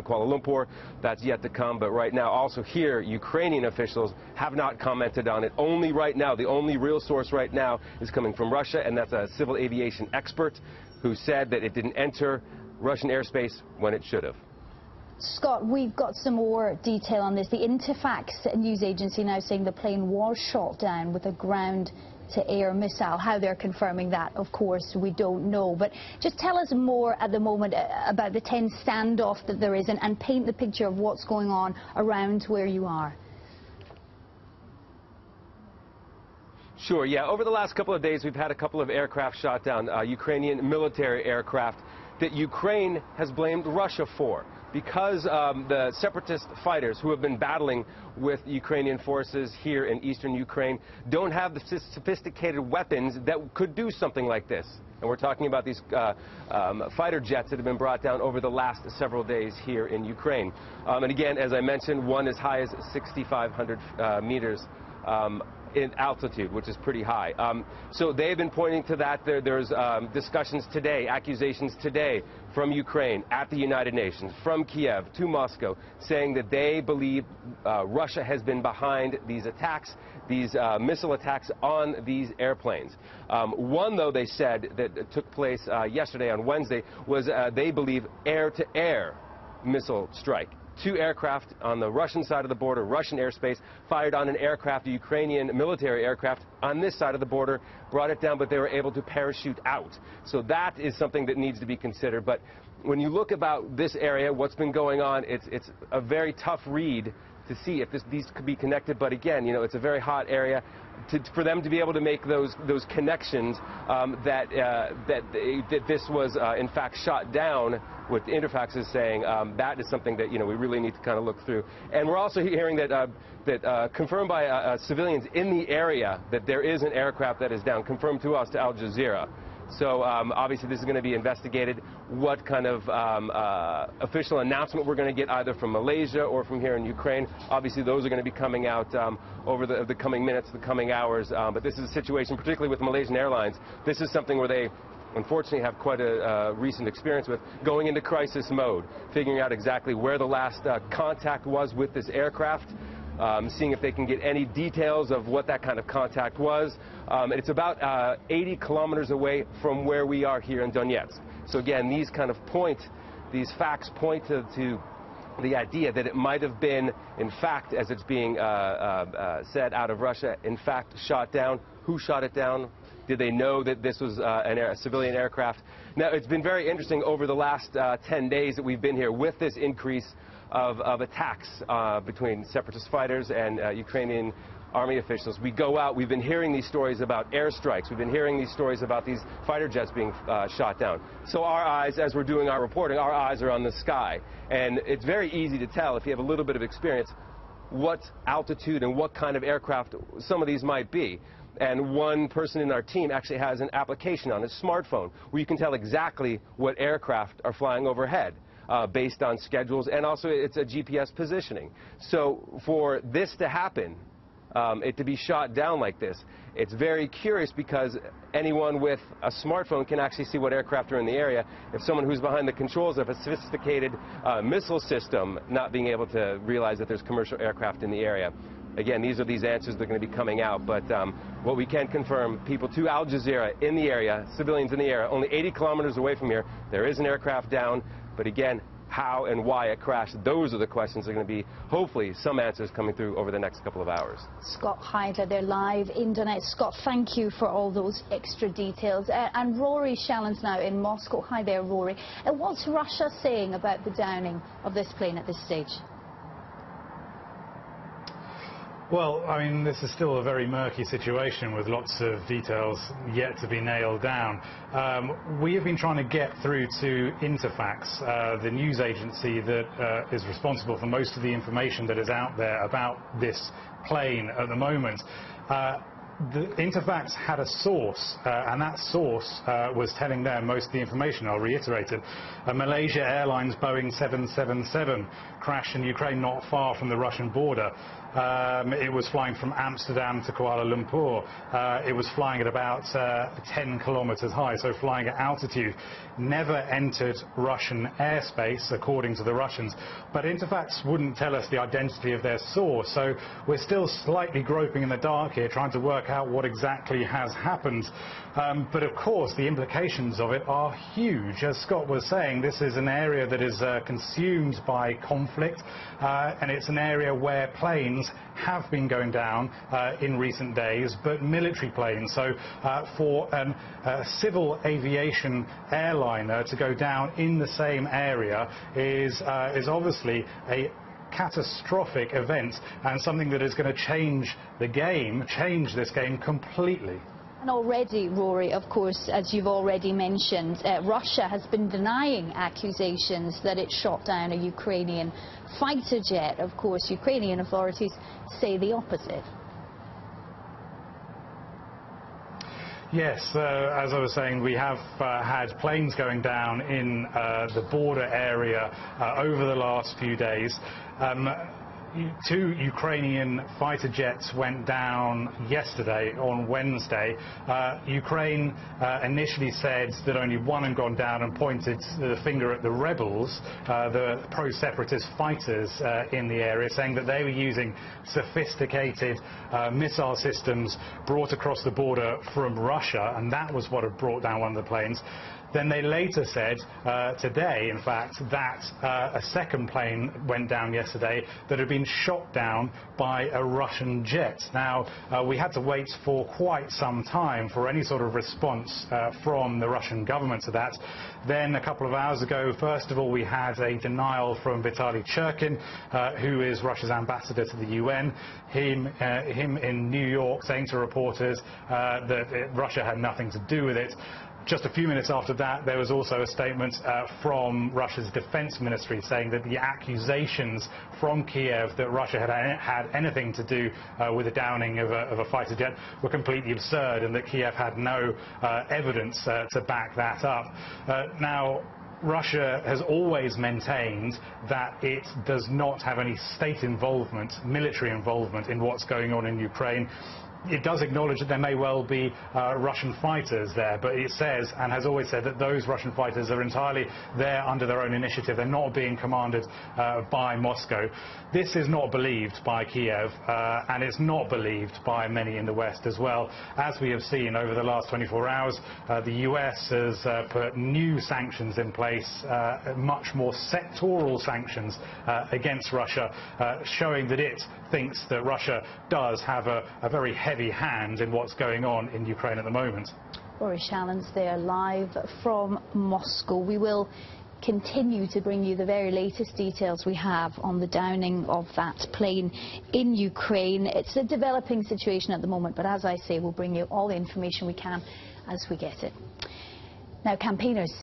Kuala Lumpur. That's yet to come, but right now also here Ukrainian officials have not commented on it. Only right now, the only real source right now is coming from Russia, and that's a civil aviation expert who said that it didn't enter Russian airspace when it should have. Scott, we've got some more detail on this. The Interfax news agency now saying the plane was shot down with a ground-to-air missile. How they're confirming that, of course, we don't know. But just tell us more at the moment about the tense standoff that there is, and paint the picture of what's going on around where you are. Sure, yeah. Over the last couple of days, we've had a couple of aircraft shot down, Ukrainian military aircraft that Ukraine has blamed Russia for, because the separatist fighters who have been battling with Ukrainian forces here in eastern Ukraine don't have the sophisticated weapons that could do something like this. And we're talking about these fighter jets that have been brought down over the last several days here in Ukraine. And again, as I mentioned, one as high as 6,500 meters in altitude, which is pretty high. So they've been pointing to that. There's discussions today, accusations today from Ukraine at the United Nations, from Kiev to Moscow, saying that they believe Russia has been behind these attacks, these missile attacks on these airplanes. One, though, they said that took place yesterday on Wednesday was they believe air-to-air missile strike. 2 aircraft on the Russian side of the border, Russian airspace, fired on an aircraft, a Ukrainian military aircraft on this side of the border, brought it down, but they were able to parachute out. So that is something that needs to be considered. But when you look about this area, what's been going on, it's a very tough read to see if these could be connected. But again, you know, it's a very hot area. For them to be able to make those connections that this was in fact shot down, what the Interfax is saying, that is something that, you know, we really need to kind of look through. And we're also hearing that confirmed by civilians in the area that there is an aircraft that is down, confirmed to us, to Al Jazeera. So obviously this is going to be investigated. What kind of official announcement we're going to get either from Malaysia or from here in Ukraine, obviously those are going to be coming out over the coming minutes, the coming hours. But this is a situation, particularly with Malaysian Airlines, this is something where they unfortunately have quite a recent experience with going into crisis mode, figuring out exactly where the last contact was with this aircraft. Seeing if they can get any details of what that kind of contact was. It's about 80 kilometers away from where we are here in Donetsk. So again, these facts point to the idea that it might have been, in fact, as it's being said out of Russia, in fact shot down. Who shot it down? Did they know that this was a civilian aircraft? Now, it's been very interesting over the last 10 days that we've been here with this increase of attacks between separatist fighters and Ukrainian army officials. We go out, we've been hearing these stories about airstrikes, we've been hearing these stories about these fighter jets being shot down. So our eyes, as we're doing our reporting, our eyes are on the sky. And it's very easy to tell, if you have a little bit of experience, what altitude and what kind of aircraft some of these might be. And one person in our team actually has an application on his smartphone where you can tell exactly what aircraft are flying overhead. Based on schedules, and also it's a GPS positioning. So for this to happen, it to be shot down like this, it's very curious because anyone with a smartphone can actually see what aircraft are in the area. If someone who's behind the controls of a sophisticated missile system not being able to realize that there's commercial aircraft in the area. Again, these are these answers that are going to be coming out, but what we can confirm, people to Al Jazeera in the area, civilians in the area, only 80 kilometers away from here, there is an aircraft down. But again, how and why it crashed, those are the questions that are going to be, hopefully, some answers coming through over the next couple of hours. Scott Heidler, they're live in Donetsk. Scott, thank you for all those extra details. And Rory Shallon's now in Moscow. Hi there, Rory. And what's Russia saying about the downing of this plane at this stage? Well, I mean, this is still a very murky situation with lots of details yet to be nailed down. We have been trying to get through to Interfax, the news agency that is responsible for most of the information that is out there about this plane at the moment. the Interfax had a source, and that source was telling them most of the information. I'll reiterate it. A Malaysia Airlines Boeing 777 crashed in Ukraine not far from the Russian border. It was flying from Amsterdam to Kuala Lumpur. It was flying at about 10 kilometers high, so flying at altitude. Never entered Russian airspace, according to the Russians. But Interfax wouldn't tell us the identity of their source, so we're still slightly groping in the dark here, trying to work out what exactly has happened. But of course, the implications of it are huge. As Scott was saying, this is an area that is consumed by conflict, and it's an area where planes have been going down in recent days, but military planes. So for a civil aviation airliner to go down in the same area is obviously a catastrophic event, and something that is going to change this game completely. And already, Rory, of course, as you've already mentioned, Russia has been denying accusations that it shot down a Ukrainian fighter jet. Of course, Ukrainian authorities say the opposite. Yes, as I was saying, we have had planes going down in the border area over the last few days. 2 Ukrainian fighter jets went down yesterday, on Wednesday. Ukraine initially said that only one had gone down and pointed the finger at the rebels, the pro-separatist fighters in the area, saying that they were using sophisticated missile systems brought across the border from Russia, and that was what had brought down one of the planes. Then they later said, today in fact, that a second plane went down yesterday that had been shot down by a Russian jet. Now, we had to wait for quite some time for any sort of response from the Russian government to that. Then a couple of hours ago, first of all, we had a denial from Vitaly Churkin, who is Russia's ambassador to the UN, him in New York saying to reporters that Russia had nothing to do with it. Just a few minutes after that, there was also a statement from Russia's defense ministry saying that the accusations from Kiev that Russia had anything to do with the downing of a fighter jet were completely absurd, and that Kiev had no evidence to back that up. Now, Russia has always maintained that it does not have any state involvement, military involvement, in what's going on in Ukraine. It does acknowledge that there may well be Russian fighters there, but it says, and has always said, that those Russian fighters are entirely there under their own initiative. They're not being commanded by Moscow. This is not believed by Kiev, and it's not believed by many in the West as well. As we have seen over the last 24 hours, the US has put new sanctions in place, much more sectoral sanctions against Russia, showing that it thinks that Russia does have a very heavy hand in what's going on in Ukraine at the moment. Rory Shallon's there live from Moscow. We will continue to bring you the very latest details we have on the downing of that plane in Ukraine. It's a developing situation at the moment, but as I say, we'll bring you all the information we can as we get it. Now, campaigners